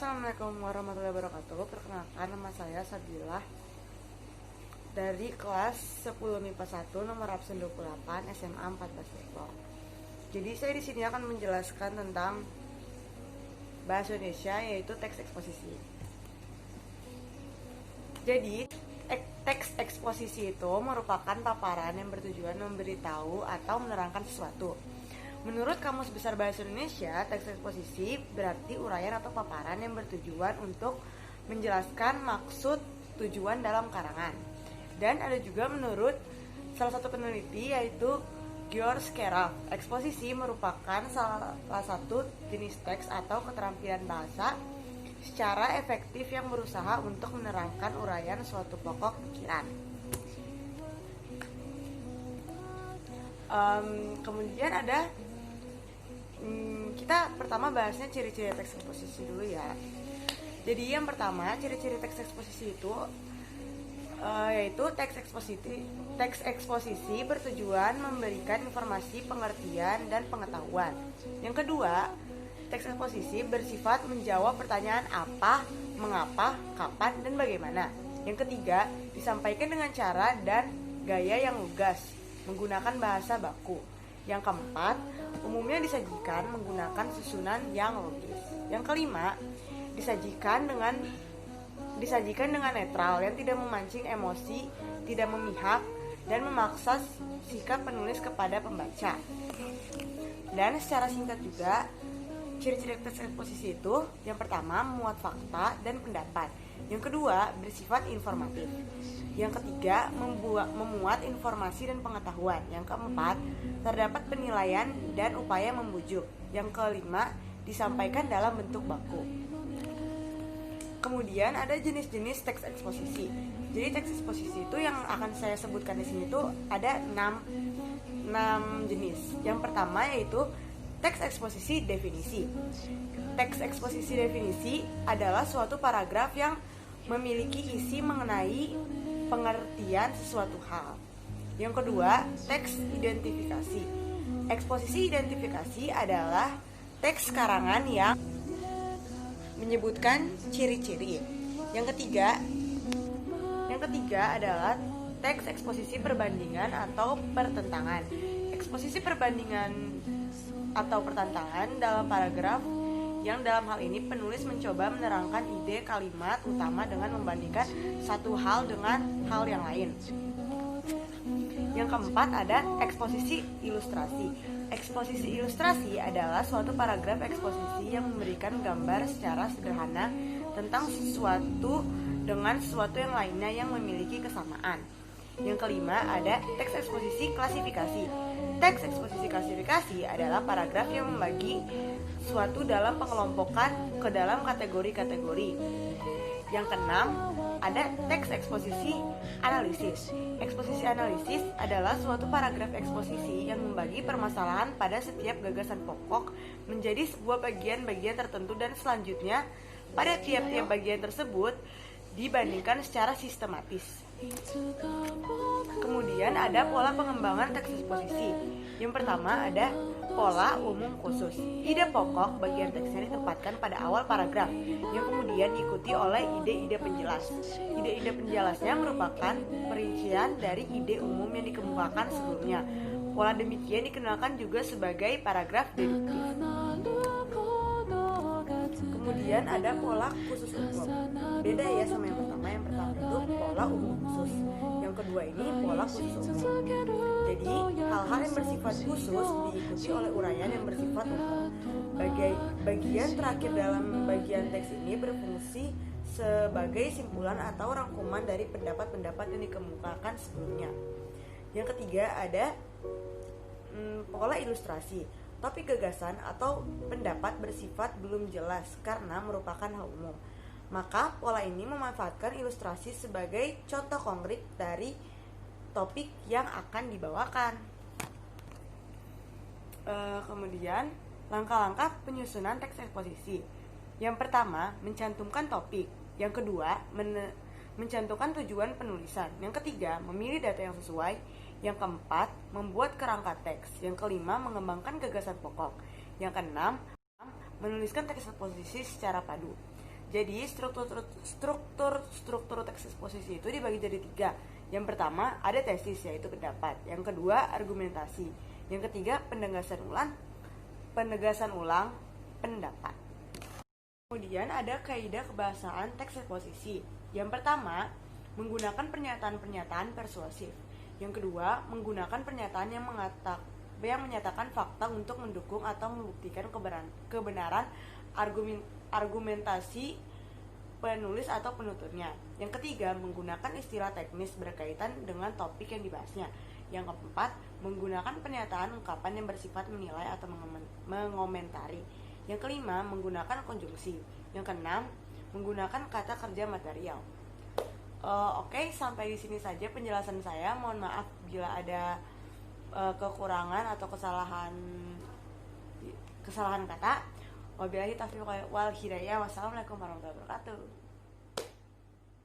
Assalamualaikum warahmatullahi wabarakatuh. Perkenalkan, nama saya Sabilah dari kelas 10 MIPA 1 nomor absen 28 SMA 14 Depok. Jadi saya di sini akan menjelaskan tentang bahasa Indonesia, yaitu teks eksposisi. Jadi teks eksposisi itu merupakan paparan yang bertujuan memberitahu atau menerangkan sesuatu. Menurut Kamus Besar Bahasa Indonesia, teks eksposisi berarti uraian atau paparan yang bertujuan untuk menjelaskan maksud tujuan dalam karangan. Dan ada juga menurut salah satu peneliti, yaitu George Carroll, eksposisi merupakan salah satu jenis teks atau keterampilan bahasa secara efektif yang berusaha untuk menerangkan uraian suatu pokok pikiran. Kemudian ada kita pertama bahasnya ciri-ciri teks eksposisi dulu ya. Jadi yang pertama, ciri-ciri teks eksposisi itu yaitu teks eksposisi bertujuan memberikan informasi, pengertian, dan pengetahuan. Yang kedua, teks eksposisi bersifat menjawab pertanyaan apa, mengapa, kapan, dan bagaimana. Yang ketiga, disampaikan dengan cara dan gaya yang lugas, menggunakan bahasa baku. Yang keempat, umumnya disajikan menggunakan susunan yang logis. Yang kelima, disajikan dengan netral yang tidak memancing emosi, tidak memihak, dan memaksa sikap penulis kepada pembaca. Dan secara singkat juga, ciri-ciri teks eksposisi itu, yang pertama, memuat fakta dan pendapat. Yang kedua, bersifat informatif. Yang ketiga, memuat informasi dan pengetahuan. Yang keempat, terdapat penilaian dan upaya membujuk. Yang kelima, disampaikan dalam bentuk baku. Kemudian ada jenis-jenis teks eksposisi. Jadi teks eksposisi itu yang akan saya sebutkan di sini tuh ada 6 jenis. Yang pertama yaitu teks eksposisi definisi. Teks eksposisi definisi adalah suatu paragraf yang memiliki isi mengenai pengertian sesuatu hal. Yang kedua, teks identifikasi. Eksposisi identifikasi adalah teks karangan yang menyebutkan ciri-ciri. Yang ketiga adalah teks eksposisi perbandingan atau pertentangan. Eksposisi perbandingan atau pertentangan dalam paragraf yang dalam hal ini penulis mencoba menerangkan ide kalimat utama dengan membandingkan satu hal dengan hal yang lain. Yang keempat ada eksposisi ilustrasi. Eksposisi ilustrasi adalah suatu paragraf eksposisi yang memberikan gambar secara sederhana tentang sesuatu dengan sesuatu yang lainnya yang memiliki kesamaan. Yang kelima ada teks eksposisi klasifikasi. Teks eksposisi klasifikasi adalah paragraf yang membagi suatu dalam pengelompokan ke dalam kategori-kategori. Yang keenam ada teks eksposisi analisis. Eksposisi analisis adalah suatu paragraf eksposisi yang membagi permasalahan pada setiap gagasan pokok menjadi sebuah bagian-bagian tertentu dan selanjutnya pada tiap-tiap bagian tersebut dibandingkan secara sistematis. Kemudian ada pola pengembangan teks eksposisi. Yang pertama ada pola umum khusus. Ide pokok bagian teksnya ditempatkan pada awal paragraf, yang kemudian diikuti oleh ide-ide penjelas. Ide-ide penjelasnya merupakan perincian dari ide umum yang dikemukakan sebelumnya. Pola demikian dikenalkan juga sebagai paragraf deduktif. Kemudian ada pola khusus umum. Beda ya sama yang pertama. Yang pertama itu pola umum khusus. Yang kedua ini pola khusus umum. Jadi hal-hal yang bersifat khusus diikuti oleh uraian yang bersifat umum. Bagian terakhir dalam bagian teks ini berfungsi sebagai simpulan atau rangkuman dari pendapat-pendapat yang dikemukakan sebelumnya. Yang ketiga ada pola ilustrasi. Topik gagasan atau pendapat bersifat belum jelas karena merupakan hal umum. Maka pola ini memanfaatkan ilustrasi sebagai contoh konkret dari topik yang akan dibawakan. Kemudian langkah-langkah penyusunan teks eksposisi. Yang pertama, mencantumkan topik. Yang kedua, mencantumkan tujuan penulisan. Yang ketiga, memilih data yang sesuai. Yang keempat, membuat kerangka teks. Yang kelima, mengembangkan gagasan pokok. Yang keenam, menuliskan teks eksposisi secara padu. Jadi struktur teks eksposisi itu dibagi jadi 3. Yang pertama ada tesis, yaitu pendapat. Yang kedua argumentasi. Yang ketiga penegasan ulang pendapat. Kemudian ada kaidah kebahasaan teks eksposisi. Yang pertama menggunakan pernyataan-pernyataan persuasif. Yang kedua menggunakan pernyataan yang menyatakan fakta untuk mendukung atau membuktikan kebenaran argumentasi penulis atau penuturnya. Yang ketiga, menggunakan istilah teknis berkaitan dengan topik yang dibahasnya. Yang keempat, menggunakan pernyataan ungkapan yang bersifat menilai atau mengomentari. Yang kelima, menggunakan konjungsi. Yang keenam, menggunakan kata kerja material. Oke, sampai di sini saja penjelasan saya. Mohon maaf bila ada kekurangan atau kesalahan kata. Wabillahi taufiq wal hidayah. Wassalamualaikum warahmatullahi wabarakatuh.